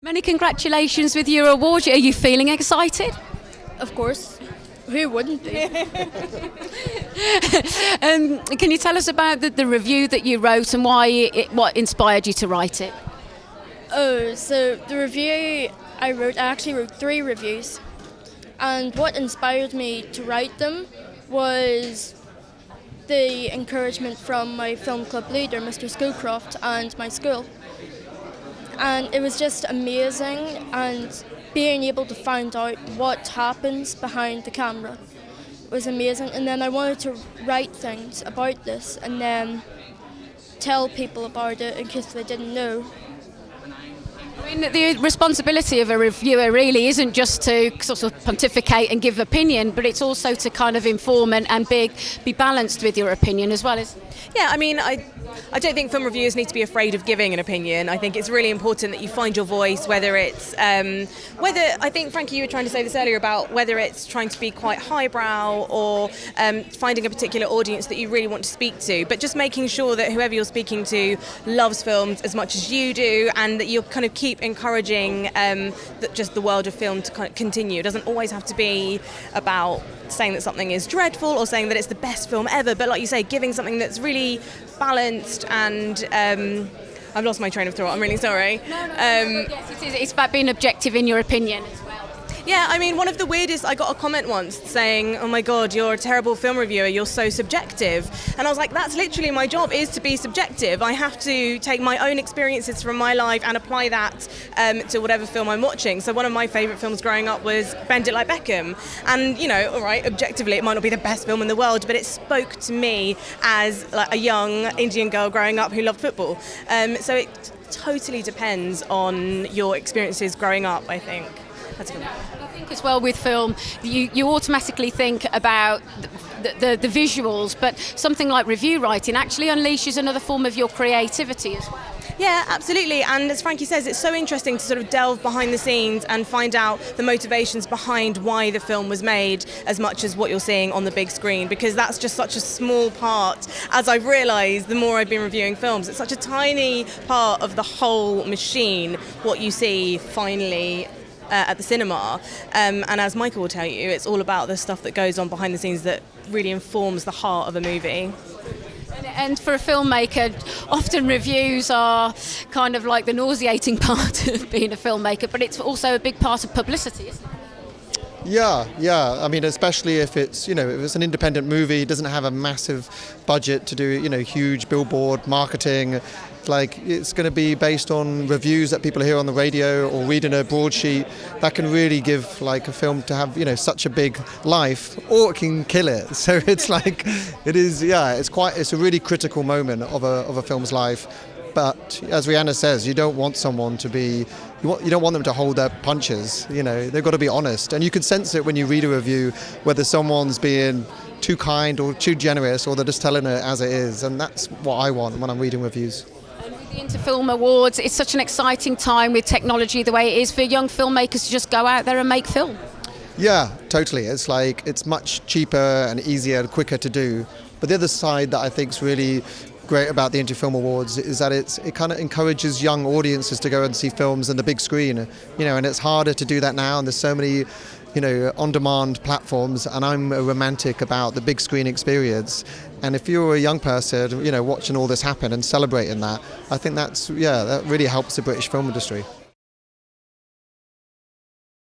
Many congratulations with your award. Are you feeling excited? Of course. Who wouldn't be? Can you tell us about the review that you wrote and what inspired you to write it? Oh, so the review I actually wrote 3 reviews. And what inspired me to write them was the encouragement from my film club leader, Mr. Schoolcroft, and my school. And it was just amazing, and being able to find out what happens behind the camera was amazing. And then I wanted to write things about this and then tell people about it in case they didn't know. I mean, the responsibility of a reviewer really isn't just to sort of pontificate and give opinion, but it's also to kind of inform and be balanced with your opinion as well, isn't it? Yeah, I mean, I don't think film reviewers need to be afraid of giving an opinion. I think it's really important that you find your voice, whether I think, Frankie, you were trying to say this earlier about whether it's trying to be quite highbrow or finding a particular audience that you really want to speak to, but just making sure that whoever you're speaking to loves films as much as you do, and that you kind of keep encouraging just the world of film to kind of continue. It doesn't always have to be about saying that something is dreadful or saying that it's the best film ever, but like you say, giving something that's really balanced and I've lost my train of thought, I'm really sorry. No, yes, it is. It's about being objective in your opinion as well. Yeah, I mean, one of the weirdest, I got a comment once saying, oh my God, you're a terrible film reviewer, you're so subjective. And I was like, that's literally my job, is to be subjective. I have to take my own experiences from my life and apply that to whatever film I'm watching. So one of my favourite films growing up was Bend It Like Beckham. And, you know, all right, objectively, it might not be the best film in the world, but it spoke to me as like a young Indian girl growing up who loved football. So it totally depends on your experiences growing up, I think. That's good. I think as well with film, you automatically think about the visuals, but something like review writing actually unleashes another form of your creativity as well. Yeah, absolutely. And as Frankie says, it's so interesting to sort of delve behind the scenes and find out the motivations behind why the film was made as much as what you're seeing on the big screen, because that's just such a small part. As I've realised, the more I've been reviewing films, it's such a tiny part of the whole machine, what you see finally at the cinema, and as Michael will tell you, it's all about the stuff that goes on behind the scenes that really informs the heart of a movie. And for a filmmaker, often reviews are kind of like the nauseating part of being a filmmaker, but it's also a big part of publicity, isn't it? Yeah. I mean, especially if it's, if it's an independent movie, it doesn't have a massive budget to do, huge billboard marketing. Like, it's going to be based on reviews that people hear on the radio or read in a broadsheet. That can really give like a film to have, such a big life, or it can kill it. So it's like, it's a really critical moment of a film's life. But as Rhianna says, you don't want someone to be, you don't want them to hold their punches. They've got to be honest, and you can sense it when you read a review whether someone's being too kind or too generous, or they're just telling it as it is. And that's what I want when I'm reading reviews. The Interfilm Awards, it's such an exciting time with technology the way it is for young filmmakers to just go out there and make film. Yeah, totally. It's like, it's much cheaper and easier and quicker to do. But the other side that I think is really great about the Interfilm Awards is that it kind of encourages young audiences to go and see films on the big screen, and it's harder to do that now, and there's so many on-demand platforms, and I'm a romantic about the big screen experience. And if you're a young person, watching all this happen and celebrating that, I think that really helps the British film industry.